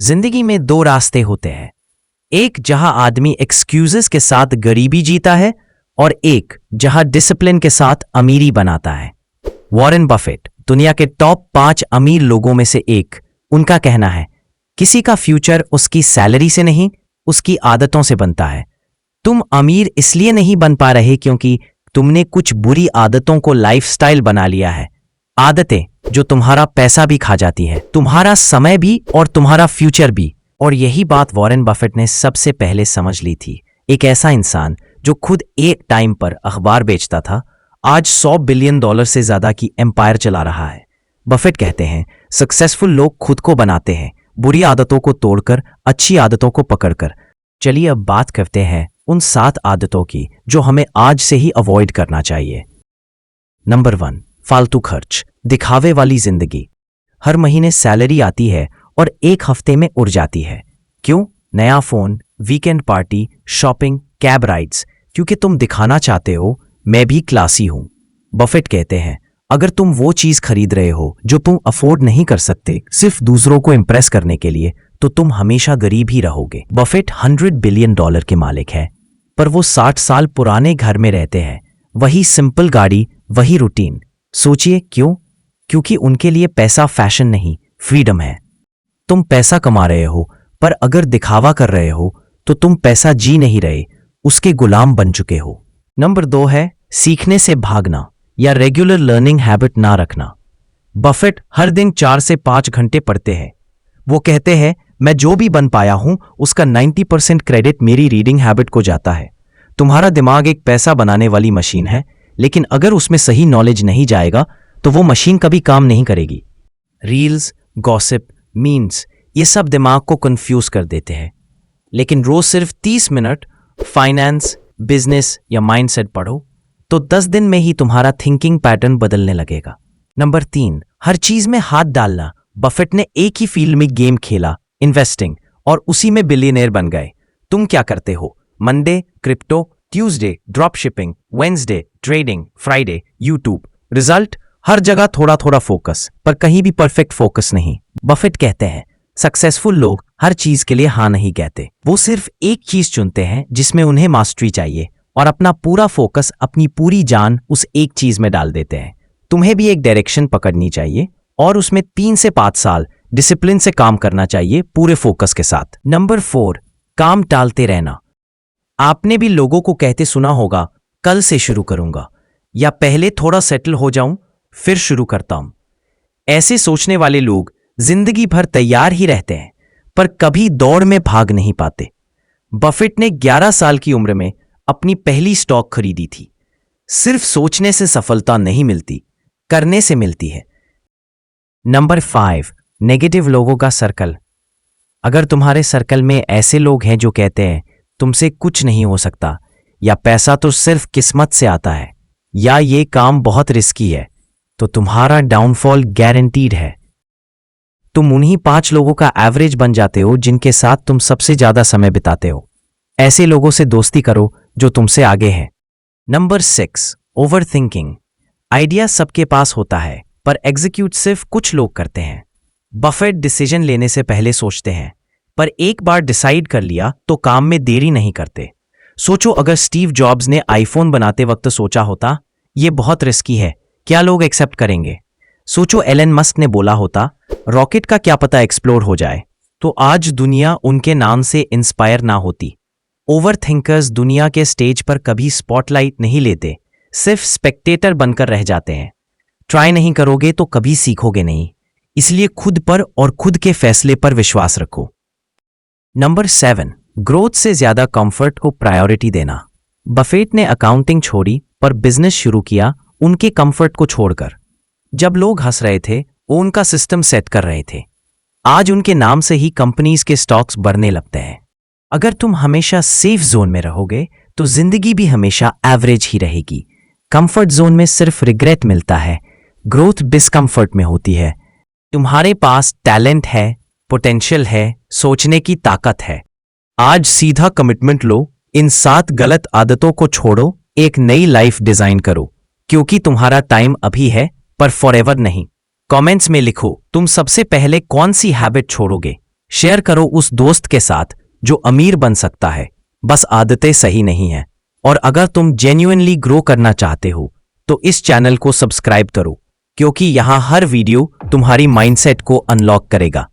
जिंदगी में दो रास्ते होते हैं, एक जहां आदमी एक्सक्यूजेस के साथ गरीबी जीता है और एक जहां डिसिप्लिन के साथ अमीरी बनाता है। वॉरेन बफेट दुनिया के टॉप 5 अमीर लोगों में से एक। उनका कहना है, किसी का फ्यूचर उसकी सैलरी से नहीं, उसकी आदतों से बनता है। तुम अमीर इसलिए नहीं बन पा रहे क्योंकि तुमने कुछ बुरी आदतों को लाइफस्टाइल बना लिया है। आदतें जो तुम्हारा पैसा भी खा जाती है, तुम्हारा समय भी और तुम्हारा फ्यूचर भी। और यही बात वॉरेन बफेट ने सबसे पहले समझ ली थी। एक ऐसा इंसान जो खुद एक टाइम पर अखबार बेचता था, आज $100 बिलियन से ज्यादा की एम्पायर चला रहा है। बफेट कहते हैं, सक्सेसफुल लोग खुद को बनाते हैं, बुरी आदतों को तोड़कर, अच्छी आदतों को पकड़कर। चलिए अब बात करते हैं उन 7 आदतों की जो हमें आज से ही अवॉइड करना चाहिए। नंबर 1, फालतू खर्च, दिखावे वाली जिंदगी। हर महीने सैलरी आती है और एक हफ्ते में उड़ जाती है। क्यों? नया phone, weekend party, shopping, cab rides, क्योंकि तुम दिखाना चाहते हो मैं भी क्लासी हूं। बफेट कहते हैं, अगर तुम वो चीज खरीद रहे हो जो तुम अफोर्ड नहीं कर सकते सिर्फ दूसरों को इंप्रेस करने के लिए, तो तुम हमेशा गरीब ही रहोगे। बफेट $100 बिलियन के मालिक है, पर वो 60 साल पुराने घर में रहते हैं। वही सिंपल गाड़ी, वही रूटीन। सोचिए क्यों? क्योंकि उनके लिए पैसा फैशन नहीं, फ्रीडम है। तुम पैसा कमा रहे हो, पर अगर दिखावा कर रहे हो तो तुम पैसा जी नहीं रहे, उसके गुलाम बन चुके हो। नंबर 2 है सीखने से भागना या रेगुलर लर्निंग हैबिट ना रखना। बफेट हर दिन 4 से 5 घंटे पढ़ते हैं। वो कहते हैं, मैं जो भी बन पाया हूं उसका 90% क्रेडिट मेरी रीडिंग हैबिट को जाता है। तुम्हारा दिमाग एक पैसा बनाने वाली मशीन है, लेकिन अगर उसमें सही नॉलेज नहीं जाएगा तो वो मशीन कभी काम नहीं करेगी। रील्स, गॉसिप, मीम्स, ये सब दिमाग को कंफ्यूज कर देते हैं। लेकिन रोज सिर्फ 30 मिनट फाइनेंस, बिजनेस या माइंडसेट पढ़ो तो 10 दिन में ही तुम्हारा थिंकिंग पैटर्न बदलने लगेगा। नंबर 3, हर चीज में हाथ डालना। बफेट ने एक ही फील्ड में गेम खेला, इन्वेस्टिंग, और उसी में बिलियनियर बन गए। तुम क्या करते हो? Monday crypto, Tuesday drop shipping, Wednesday trading, Friday YouTube. Result? हर जगह थोड़ा थोड़ा फोकस, पर कहीं भी परफेक्ट फोकस नहीं। बफेट कहते हैं, सक्सेसफुल लोग हर चीज के लिए हाँ नहीं कहते, वो सिर्फ एक चीज चुनते हैं जिसमें उन्हें मास्टरी चाहिए और अपना पूरा फोकस, अपनी पूरी जान उस एक चीज में डाल देते हैं। तुम्हें भी एक डायरेक्शन पकड़नी चाहिए और उसमें 3 से 5 साल डिसिप्लिन से काम करना चाहिए, पूरे फोकस के साथ। नंबर 4, काम टालते रहना। आपने भी लोगों को कहते सुना होगा, कल से शुरू करूंगा, या पहले थोड़ा सेटल हो जाऊं फिर शुरू करता हूं। ऐसे सोचने वाले लोग जिंदगी भर तैयार ही रहते हैं, पर कभी दौड़ में भाग नहीं पाते। बफेट ने 11 साल की उम्र में अपनी पहली स्टॉक खरीदी थी। सिर्फ सोचने से सफलता नहीं मिलती, करने से मिलती है। नंबर 5, नेगेटिव लोगों का सर्कल। अगर तुम्हारे सर्कल में ऐसे लोग हैं जो कहते हैं तुमसे कुछ नहीं हो सकता, या पैसा तो सिर्फ किस्मत से आता है, या ये काम बहुत रिस्की है, तो तुम्हारा डाउनफॉल गारंटीड है। तुम उन्हीं 5 लोगों का एवरेज बन जाते हो जिनके साथ तुम सबसे ज्यादा समय बिताते हो। ऐसे लोगों से दोस्ती करो जो तुमसे आगे हैं। Number 6, over thinking. आइडिया सबके पास होता है, पर एग्जीक्यूट सिर्फ कुछ लोग करते हैं। बफेट डिसीजन लेने से पहले सोचते हैं, पर एक बार डिसाइड कर लिया तो काम में देरी नहीं करते। सोचो, अगर स्टीव जॉब्स ने आईफोन बनाते वक्त सोचा होता, ये बहुत रिस्की है, क्या लोग एक्सेप्ट करेंगे? सोचो, एलन मस्क ने बोला होता, रॉकेट का क्या पता एक्सप्लोर हो जाए, तो आज दुनिया उनके नाम से इंस्पायर ना होती। ओवर थिंकर्स दुनिया के स्टेज पर कभी स्पॉटलाइट नहीं लेते, सिर्फ स्पेक्टेटर बनकर रह जाते हैं। ट्राई नहीं करोगे तो कभी सीखोगे नहीं, इसलिए खुद पर और खुद के फैसले पर विश्वास रखो। नंबर 7, ग्रोथ से ज्यादा कंफर्ट को प्रायोरिटी देना। बफेट ने अकाउंटिंग छोड़ी पर बिजनेस शुरू किया उनके कंफर्ट को छोड़कर। जब लोग हंस रहे थे वो उनका सिस्टम सेट कर रहे थे। आज उनके नाम से ही कंपनीज के स्टॉक्स बढ़ने लगते हैं। अगर तुम हमेशा सेफ जोन में रहोगे तो जिंदगी भी हमेशा एवरेज ही रहेगी। कंफर्ट जोन में सिर्फ रिग्रेट मिलता है, ग्रोथ डिस्कंफर्ट में होती है। तुम्हारे पास टैलेंट है, पोटेंशियल है, सोचने की ताकत है। आज सीधा कमिटमेंट लो, इन 7 गलत आदतों को छोड़ो, एक नई लाइफ डिजाइन करो, क्योंकि तुम्हारा टाइम अभी है पर फॉरएवर नहीं। कमेंट्स में लिखो, तुम सबसे पहले कौन सी हैबिट छोड़ोगे? शेयर करो उस दोस्त के साथ जो अमीर बन सकता है, बस आदतें सही नहीं है। और अगर तुम जेन्युइनली ग्रो करना चाहते हो तो इस चैनल को सब्सक्राइब करो, क्योंकि यहां हर वीडियो तुम्हारी माइंडसेट को अनलॉक करेगा।